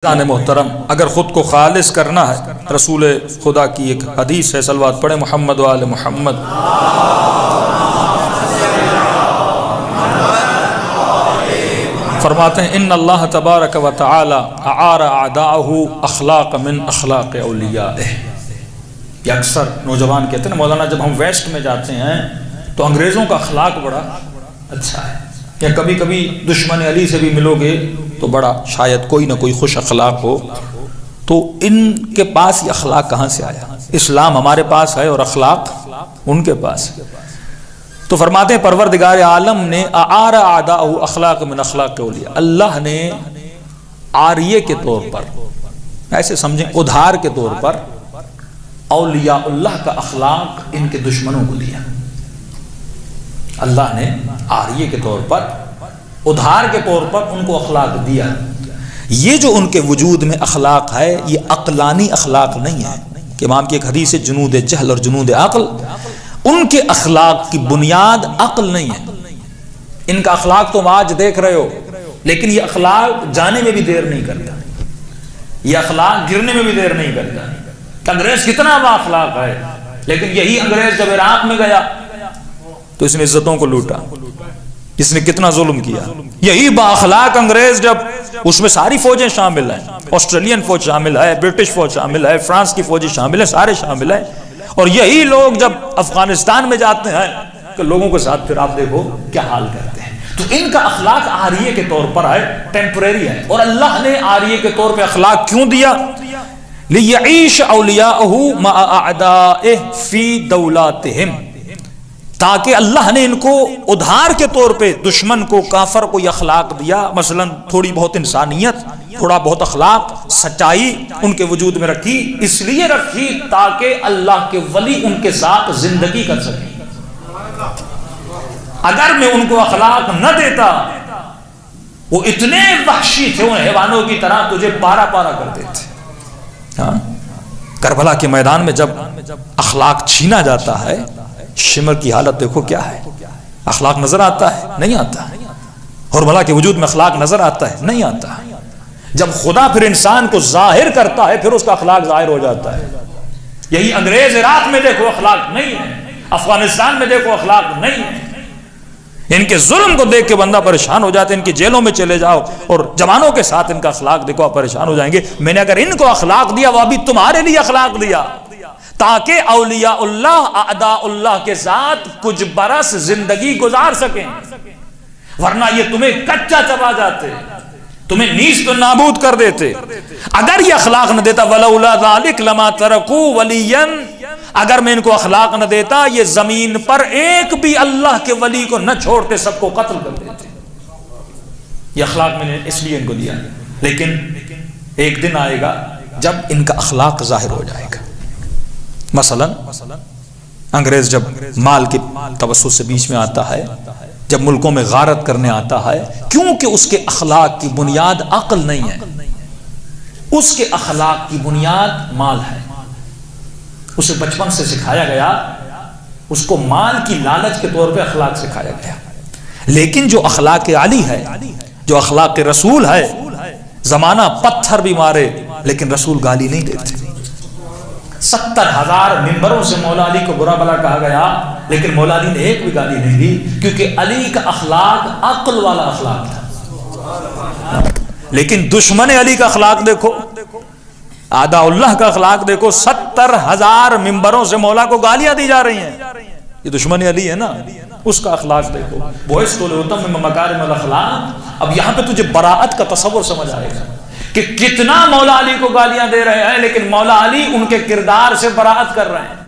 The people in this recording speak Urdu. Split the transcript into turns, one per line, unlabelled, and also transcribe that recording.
محترم، اگر خود کو خالص کرنا ہے، رسول خدا کی ایک حدیث ہے، صلوات پڑھیں محمد و آل محمد۔ فرماتے ہیں ان اللہ تبارک و تعالی اعار اعداءہ اخلاق من اخلاق اولیائہ۔ یہ اکثر نوجوان کہتے ہیں مولانا جب ہم ویسٹ میں جاتے ہیں تو انگریزوں کا اخلاق بڑا اچھا ہے، یا کبھی کبھی دشمن علی سے بھی ملو گے تو بڑا شاید کوئی نہ کوئی خوش اخلاق ہو، تو ان کے پاس یہ اخلاق کہاں سے آیا؟ اسلام ہمارے پاس ہے اور اخلاق ان کے پاس ہے۔ تو فرماتے ہیں پروردگار عالم نے اعار اعداءہ اخلاق من اخلاق اولیاء، اللہ نے عاریے کے طور پر، ایسے سمجھیں ادھار کے طور پر، اولیاء اللہ کا اخلاق ان کے دشمنوں کو دیا۔ اللہ نے عاریے کے طور پر، ادھار کے طور پر ان کو اخلاق دیا۔ یہ جو ان کے وجود میں اخلاق ہے یہ عقلانی اخلاق نہیں ہے کہ امام کی ایک حدیث ہے جنود جہل اور جنود عقل، ان کے اخلاق کی بنیاد عقل نہیں ہے۔ ان کا اخلاق تم آج دیکھ رہے ہو، لیکن یہ اخلاق جانے میں بھی دیر نہیں کرتا، یہ اخلاق گرنے میں بھی دیر نہیں کرتا۔ کہ انگریز کتنا با اخلاق ہے، لیکن یہی انگریز جب عراق میں گیا تو اس نے عزتوں کو لوٹا، اس نے کتنا ظلم کیا۔ یہی با اخلاق انگریز جب، اس میں ساری فوجیں شامل ہیں، آسٹریلین فوج شامل ہے، برٹش فوج شامل ہے، فرانس کی فوجیں شامل ہے، سارے شامل ہیں، اور یہی لوگ جب افغانستان میں جاتے ہیں کہ لوگوں کے ساتھ پھر آپ دیکھو کیا حال کرتے ہیں۔ تو ان کا اخلاق عاریے کے طور پر ہے، ٹیمپریری ہے، اور اللہ نے عاریے کے طور پہ اخلاق کیوں دیا؟ لِيَعِيشَ أَوْلِيَاؤُهُ مَعَ أَعْدَائِهِ فِي دَوْلَاتِهِمْ، تاکہ اللہ نے ان کو ادھار کے طور پہ دشمن کو، کافر کو یہ اخلاق دیا، مثلا تھوڑی بہت انسانیت، تھوڑا بہت اخلاق، سچائی ان کے وجود میں رکھی، اس لیے رکھی تاکہ اللہ کے ولی ان کے ساتھ زندگی کر سکیں۔ اگر میں ان کو اخلاق نہ دیتا، وہ اتنے وحشی تھے، ان حیوانوں کی طرح تجھے پارا پارا کر دیتے۔ کربلا کے میدان میں جب اخلاق چھینا جاتا ہے، شمر کی حالت دیکھو کیا ہے۔ اخلاق نظر آتا ہے؟ نہیں آتا۔ کربلا کے وجود میں اخلاق نظر آتا ہے؟ نہیں آتا۔ جب خدا پھر انسان کو ظاہر کرتا ہے پھر اس کا اخلاق ظاہر ہو جاتا ہے۔ یہی انگریز عراق میں دیکھو اخلاق نہیں ہے، افغانستان میں دیکھو اخلاق نہیں ہے۔ ان کے ظلم کو دیکھ کے بندہ پریشان ہو جاتا ہے، ان کی جیلوں میں چلے جاؤ اور جوانوں کے ساتھ ان کا اخلاق دیکھو، آپ پریشان ہو جائیں گے۔ میں نے اگر ان کو اخلاق دیا، وہ ابھی تمہارے لیے اخلاق دیا تاکہ اولیاء اللہ اعداء اللہ کے ساتھ کچھ برس زندگی گزار سکیں، ورنہ یہ تمہیں کچا چبا جاتے، تمہیں نیست و نابود کر دیتے۔ اگر یہ اخلاق نہ دیتا وَلَوْلَا ذَلِكَ لَمَا تَرَكُوا وَلِيًّا، اگر میں ان کو اخلاق نہ دیتا یہ زمین پر ایک بھی اللہ کے ولی کو نہ چھوڑتے، سب کو قتل کر دیتے۔ یہ اخلاق میں نے اس لیے ان کو دیا، لیکن ایک دن آئے گا جب ان کا اخلاق ظاہر ہو جائے گا۔ مثلا انگریز جب مال کے توسط سے بیچ میں آتا ہے، جب ملکوں میں غارت کرنے آتا ہے، کیونکہ اس کے اخلاق کی بنیاد عقل نہیں ہے، اس کے اخلاق کی بنیاد مال ہے۔ اسے بچپن سے سکھایا گیا، اس کو مال کی لالچ کے طور پہ اخلاق سکھایا گیا۔ لیکن جو اخلاق علی ہے، جو اخلاق رسول ہے، زمانہ پتھر بھی مارے لیکن رسول گالی نہیں دیتے۔ 70,000 ممبروں سے مولا علی کو برا بلا کہا گیا، لیکن مولا علی نے ایک بھی گالی نہیں دی، کیونکہ علی کا اخلاق عقل والا اخلاق تھا۔ لیکن دشمن علی کا اخلاق دیکھو، اعداء اللہ کا اخلاق دیکھو، 70,000 ممبروں سے مولا کو گالیاں دی جا رہی ہیں، یہ دشمن علی ہے نا، اس کا اخلاق دیکھو۔ بوئس من مکارم الاخلاق۔ اب یہاں پہ تجھے براءت کا تصور سمجھ آئے گا کہ کتنا مولا علی کو گالیاں دے رہے ہیں، لیکن مولا علی ان کے کردار سے براءت کر رہے ہیں۔